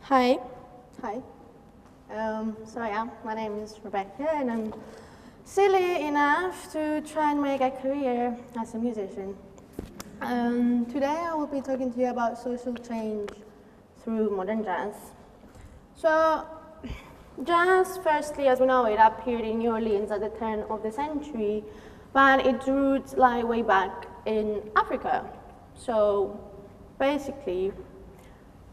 Hi. Hi. My name is Rebecca, and I'm silly enough to try and make a career as a musician. Today I will be talking to you about social change through modern jazz. So, jazz, firstly, as we know it, appeared in New Orleans at the turn of the century, but its roots lie way back in Africa. So, basically,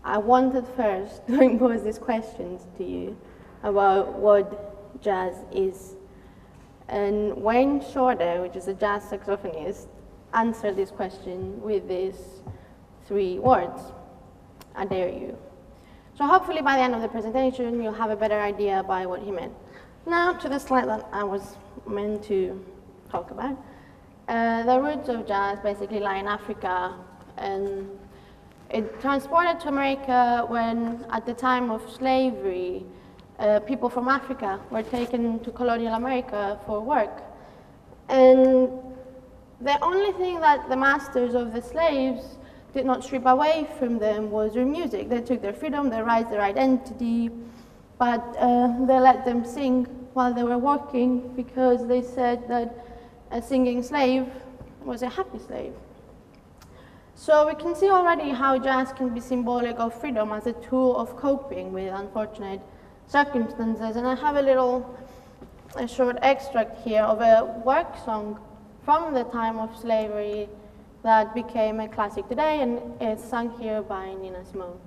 I wanted first to impose these questions to you about what jazz is. And Wayne Shorter, which is a jazz saxophonist, answered this question with these 3 words: I dare you. So hopefully by the end of the presentation, you'll have a better idea by what he meant. Now to the slide that I was meant to talk about. The roots of jazz basically lie in Africa, and it transported to America when, at the time of slavery, people from Africa were taken to colonial America for work. And the only thing that the masters of the slaves did not strip away from them was their music. They took their freedom, their rights, their identity, but they let them sing while they were working because they said that a singing slave was a happy slave. So we can see already how jazz can be symbolic of freedom as a tool of coping with unfortunate circumstances. And I have a short extract here of a work song from the time of slavery that became a classic today, and it's sung here by Nina Simone.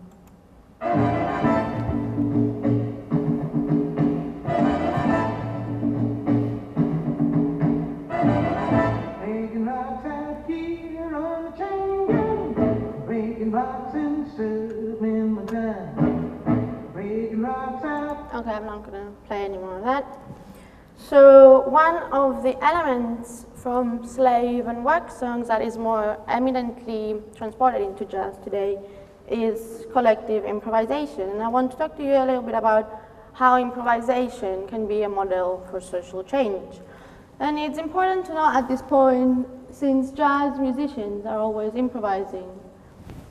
Okay, I'm not going to play any more of that. So one of the elements from slave and work songs that is more eminently transported into jazz today is collective improvisation. And I want to talk to you a little bit about how improvisation can be a model for social change. And it's important to know at this point, since jazz musicians are always improvising,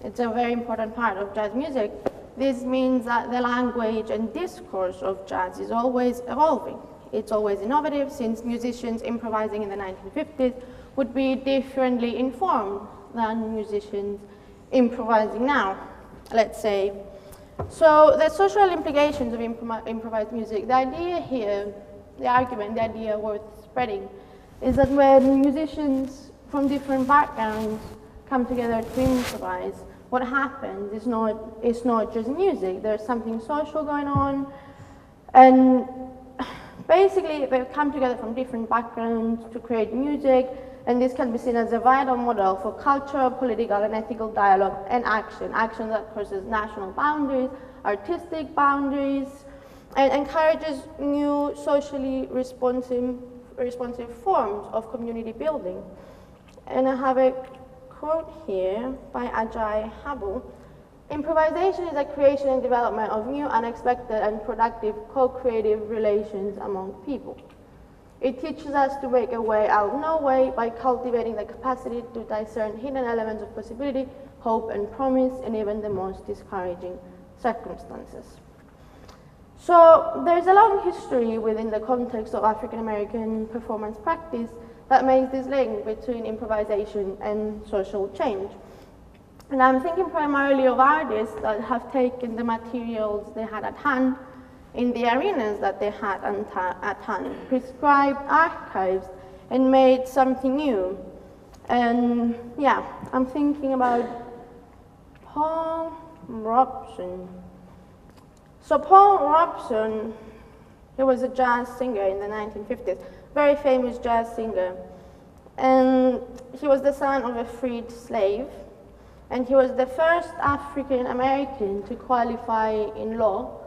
it's a very important part of jazz music. This means that the language and discourse of jazz is always evolving. It's always innovative, since musicians improvising in the 1950s would be differently informed than musicians improvising now, let's say. So the social implications of improvised music, the idea here, the argument, the idea worth spreading, is that when musicians from different backgrounds come together to improvise, what happens is not just music. There's something social going on, and basically they come together from different backgrounds to create music, and this can be seen as a vital model for cultural, political, and ethical dialogue and action that crosses national boundaries, artistic boundaries, and encourages new socially responsive forms of community building. And I have a quote here by AntiHubbell. Improvisation is a creation and development of new, unexpected, and productive co-creative relations among people. It teaches us to make a way out of no way by cultivating the capacity to discern hidden elements of possibility, hope, and promise in even the most discouraging circumstances. So there's a long history within the context of African American performance practice that makes this link between improvisation and social change. And I'm thinking primarily of artists that have taken the materials they had at hand in the arenas that they had at hand, prescribed archives, and made something new. And yeah, I'm thinking about Paul Robeson. So Paul Robeson, he was a jazz singer in the 1950s, very famous jazz singer. And he was the son of a freed slave, and he was the first African American to qualify in law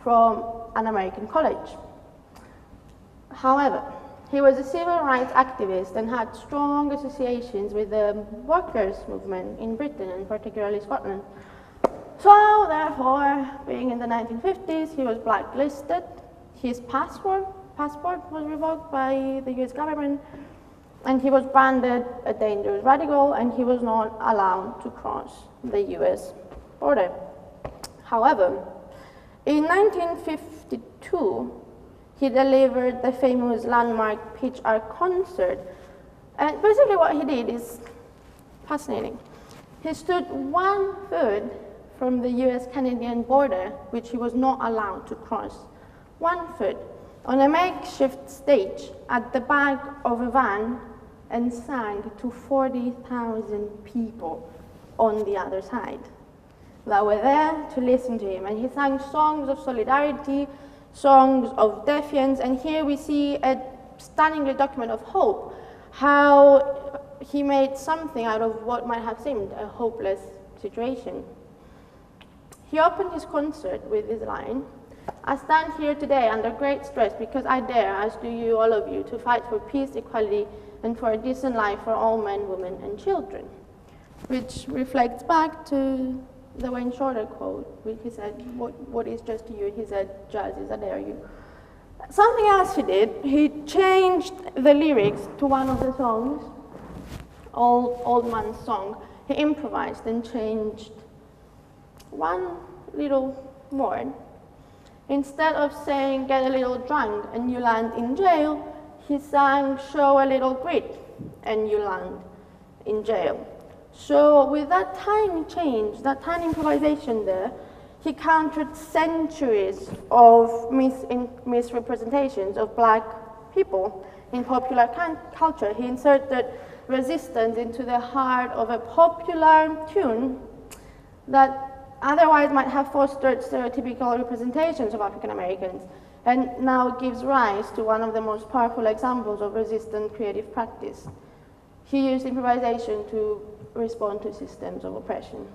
from an American college. However, he was a civil rights activist and had strong associations with the workers' movement in Britain, and particularly Scotland. So therefore, being in the 1950s, he was blacklisted. His passport was revoked by the US government, and he was branded a dangerous radical, and he was not allowed to cross the US border. However, In 1952, he delivered the famous landmark Pitch Art Concert. And basically what he did is fascinating. He stood 1 foot from the US-Canadian border, which he was not allowed to cross. 1 foot on a makeshift stage at the back of a van and sang to 40,000 people on the other side that were there to listen to him. And he sang songs of solidarity, songs of defiance, and here we see a stunningly document of hope, how he made something out of what might have seemed a hopeless situation. He opened his concert with this line, "I stand here today under great stress because I dare, as do you, all of you, to fight for peace, equality, and for a decent life for all men, women, and children," which reflects back to the Wayne Shorter quote, which he said, what is just to you? He said, jazz is a dare you. Something else he did, he changed the lyrics to one of the songs, Old Man's Song. He improvised and changed one little word. Instead of saying, "Get a little drunk and you land in jail," he sang, "Show a little grit and you land in jail." So with that tiny change, that tiny improvisation there, he countered centuries of misrepresentations of black people in popular culture. He inserted resistance into the heart of a popular tune that otherwise might have fostered stereotypical representations of African Americans, and now gives rise to one of the most powerful examples of resistant creative practice. He used improvisation to respond to systems of oppression.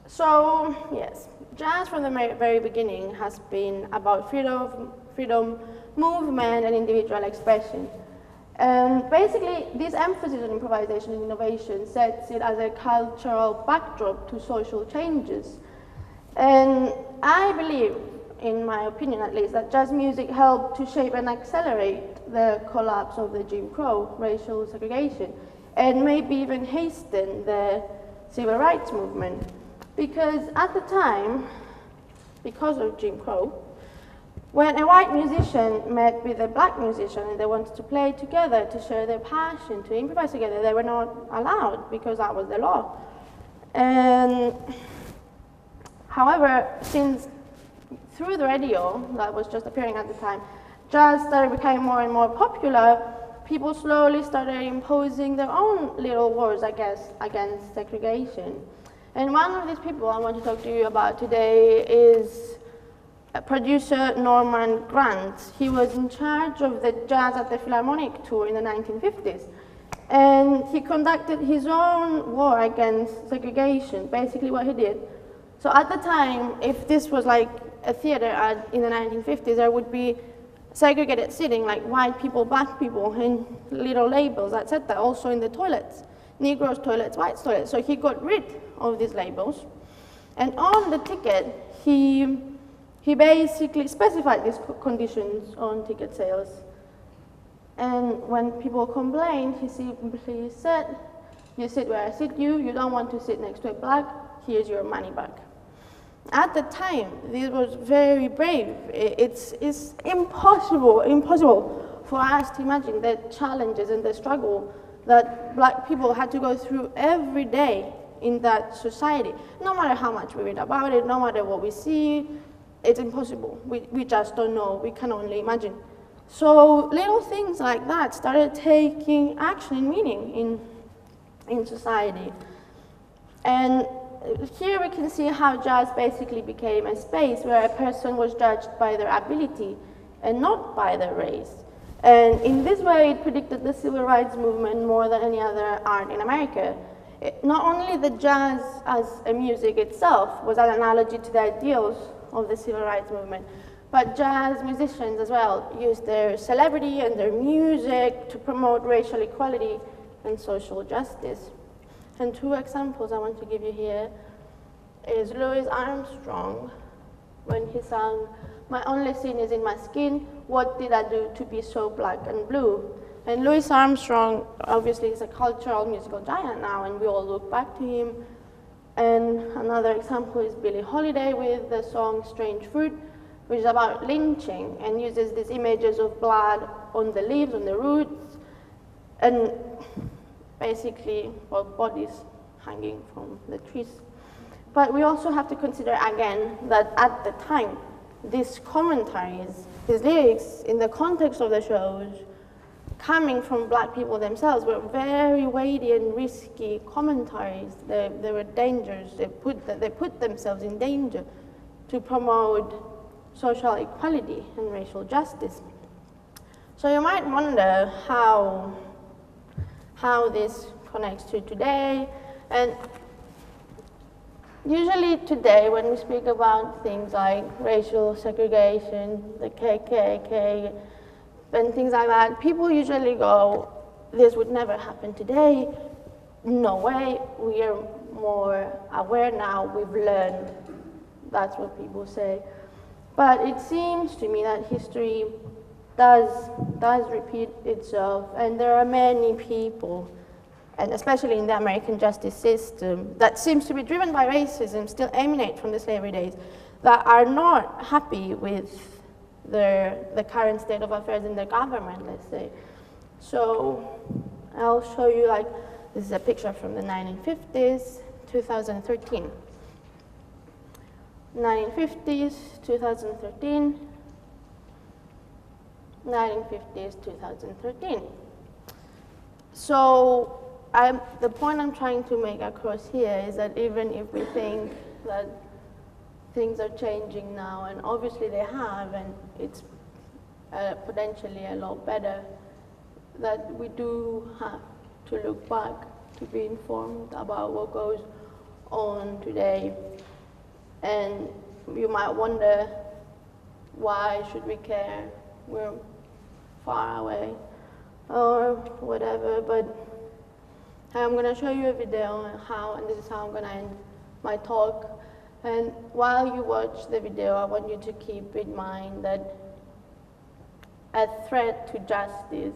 So, yes, jazz from the very beginning has been about freedom, movement, and individual expression. And basically, this emphasis on improvisation and innovation sets it as a cultural backdrop to social changes. And I believe, in my opinion at least, that jazz music helped to shape and accelerate the collapse of the Jim Crow, racial segregation, and maybe even hasten the civil rights movement. Because at the time, because of Jim Crow, when a white musician met with a black musician and they wanted to play together, to share their passion, to improvise together, they were not allowed because that was the law. And however, since through the radio that was just appearing at the time, jazz started becoming more and more popular, people slowly started imposing their own little wars, I guess, against segregation. And one of these people I want to talk to you about today is producer Norman Gruns. He was in charge of the Jazz at the Philharmonic tour in the 1950s. And he conducted his own war against segregation, basically what he did. So at the time, if this was like a theater in the 1950s, there would be segregated seating, like white people, black people, and little labels, etc., also in the toilets. Negroes' toilets, whites' toilets. So he got rid of these labels. And on the ticket, he basically specified these conditions on ticket sales. And when people complained, he simply said, "You sit where I sit you don't want to sit next to a black, here's your money back." At the time, this was very brave. It's impossible for us to imagine the challenges and the struggle that black people had to go through every day in that society. No matter how much we read about it, no matter what we see, it's impossible. We just don't know. We can only imagine. So little things like that started taking action and meaning in society. And here we can see how jazz basically became a space where a person was judged by their ability and not by their race. And in this way, it predicted the civil rights movement more than any other art in America. Not only the jazz as a music itself was an analogy to the ideals of the civil rights movement, but jazz musicians as well used their celebrity and their music to promote racial equality and social justice. And two examples I want to give you here is Louis Armstrong, when he sang, "My only sin is in my skin, what did I do to be so black and blue?" And Louis Armstrong, obviously, is a cultural musical giant now, and we all look back to him. And another example is Billie Holiday with the song Strange Fruit, which is about lynching and uses these images of blood on the leaves, on the roots, and basically, well, bodies hanging from the trees. But we also have to consider again that at the time, these commentaries, these lyrics in the context of the shows, coming from black people themselves, were very weighty and risky commentaries. They were dangers. They put themselves in danger to promote social equality and racial justice. So you might wonder how this connects to today. And usually today, when we speak about things like racial segregation, the KKK, and things like that, people usually go, this would never happen today. No way, we are more aware now, we've learned. That's what people say. But it seems to me that history does repeat itself, and there are many people, and especially in the American justice system, that seems to be driven by racism, still emanate from the slavery days, that are not happy with the current state of affairs in the government, let's say. So I'll show you, like, this is a picture from the 1950s, 2013. 1950s, 2013, 1950s, 2013. So the point I'm trying to make across here is that even if we think that things are changing now, and obviously they have, and it's potentially a lot better, that we do have to look back to be informed about what goes on today. And you might wonder, why should we care? We're far away, or whatever, but I'm going to show you a video and this is how I'm going to end my talk. And while you watch the video, I want you to keep in mind that a threat to justice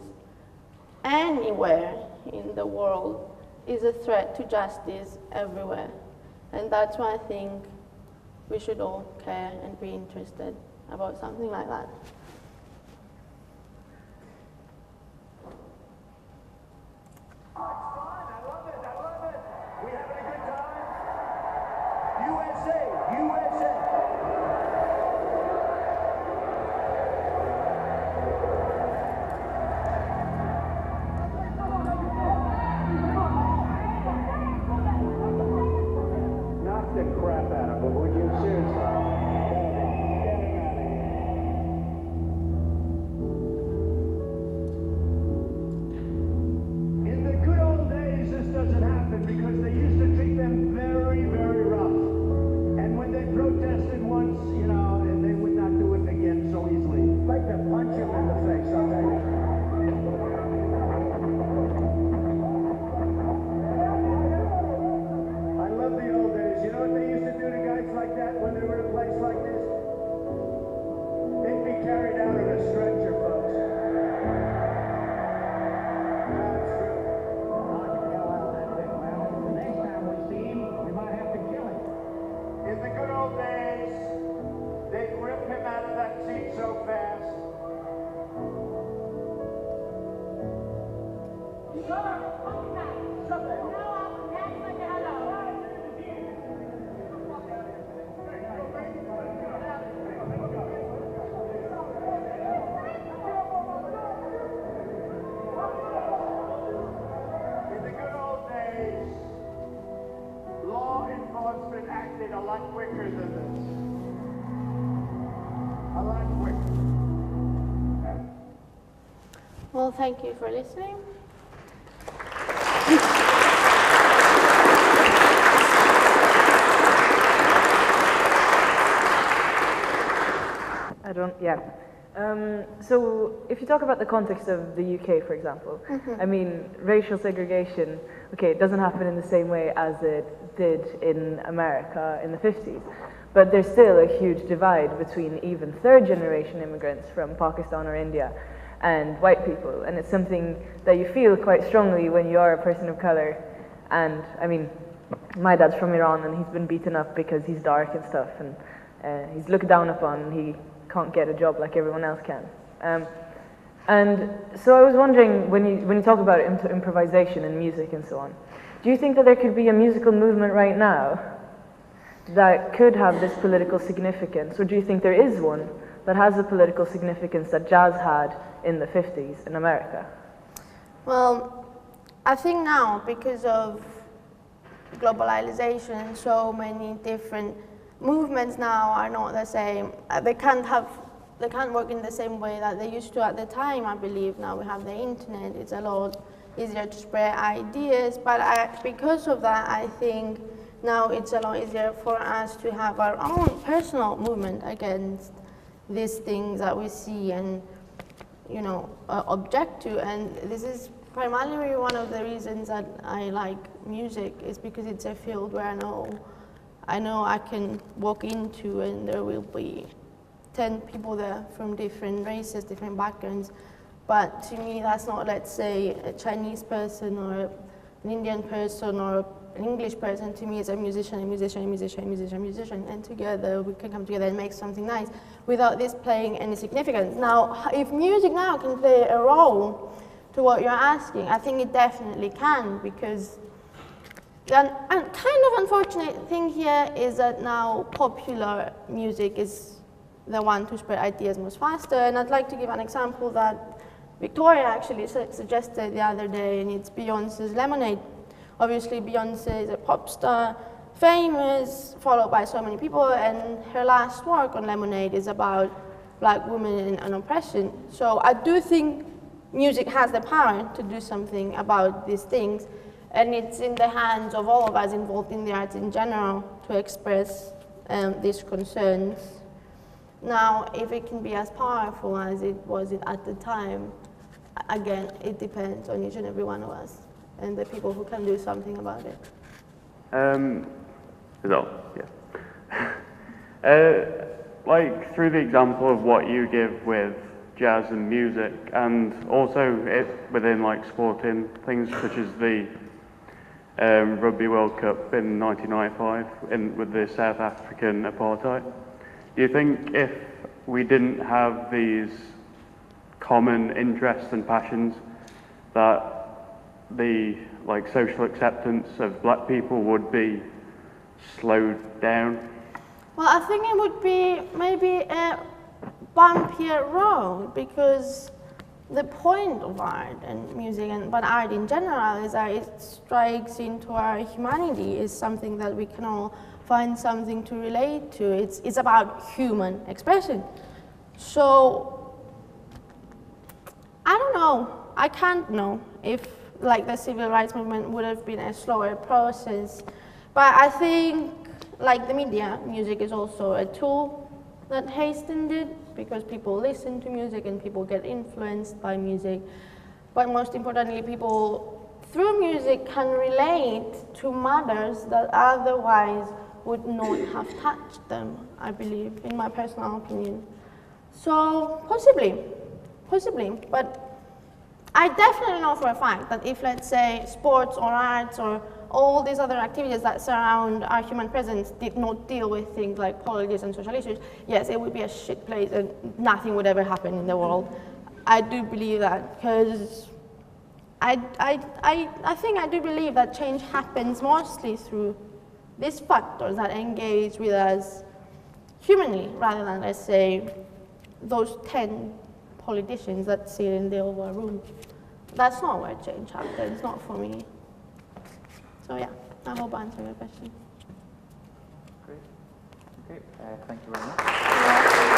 anywhere in the world is a threat to justice everywhere. And that's why I think we should all care and be interested about something like that. Well, thank you for listening. So if you talk about the context of the UK, for example, I mean, racial segregation, okay, it doesn't happen in the same way as it did in America in the 50s, but there's still a huge divide between even third-generation immigrants from Pakistan or India and white people, and it's something that you feel quite strongly when you are a person of color. And I mean, my dad's from Iran and he's been beaten up because he's dark and stuff, and he's looked down upon and he can't get a job like everyone else can. And so I was wondering, when you talk about improvisation and music and so on, do you think that there could be a musical movement right now that could have this political significance, or do you think there is one that has the political significance that jazz had in the 50s in America? Well, I think now, because of globalization, so many different movements now are not the same. They can't work in the same way that they used to at the time, I believe. Now we have the internet, it's a lot easier to spread ideas, but because of that, I think now it's a lot easier for us to have our own personal movement against these things that we see and, you know, object to. And this is primarily one of the reasons that I like music, is because it's a field where I know I can walk into and there will be 10 people there from different races, different backgrounds. But to me, that's not, let's say, a Chinese person or an Indian person or an English person. To me, it's a musician, and together we can come together and make something nice without this playing any significance. Now, if music now can play a role to what you're asking, I think it definitely can, because the kind of unfortunate thing here is that now popular music is the one to spread ideas most faster. And I'd like to give an example that Victoria actually suggested the other day, and it's Beyonce's Lemonade. Obviously, Beyonce is a pop star, famous, followed by so many people, and her last work on Lemonade is about Black women and oppression. So I do think music has the power to do something about these things, and it's in the hands of all of us involved in the arts in general to express these concerns. Now, if it can be as powerful as it was at the time, again, it depends on each and every one of us and the people who can do something about it. Like, through the example of what you give with jazz and music, and also within like sporting things such as the Rugby World Cup in 1995 with the South African apartheid, do you think if we didn't have these common interests and passions, that the social acceptance of Black people would be slowed down? Well, I think it would be maybe a bumpier road, because the point of art and music, but art in general, is that it strikes into our humanity, is something that we can all find something to relate to. It's about human expression. So, I don't know. I can't know if the civil rights movement would have been a slower process. But I think, like the media, music is also a tool that hastened it, because people listen to music and people get influenced by music. But most importantly, people, through music, can relate to matters that otherwise would not have touched them, I believe, in my personal opinion. So, possibly, but I definitely know for a fact that if, let's say, sports or arts or all these other activities that surround our human presence did not deal with things like politics and social issues, yes, it would be a shit place and nothing would ever happen in the world. I do believe that, because I think I do believe that change happens mostly through these factors that engage with us humanly, rather than, let's say, those 10 politicians that sit in the Oval Room. That's not where change happens, not for me. So yeah, I hope I answered your question. Great. Thank you very much.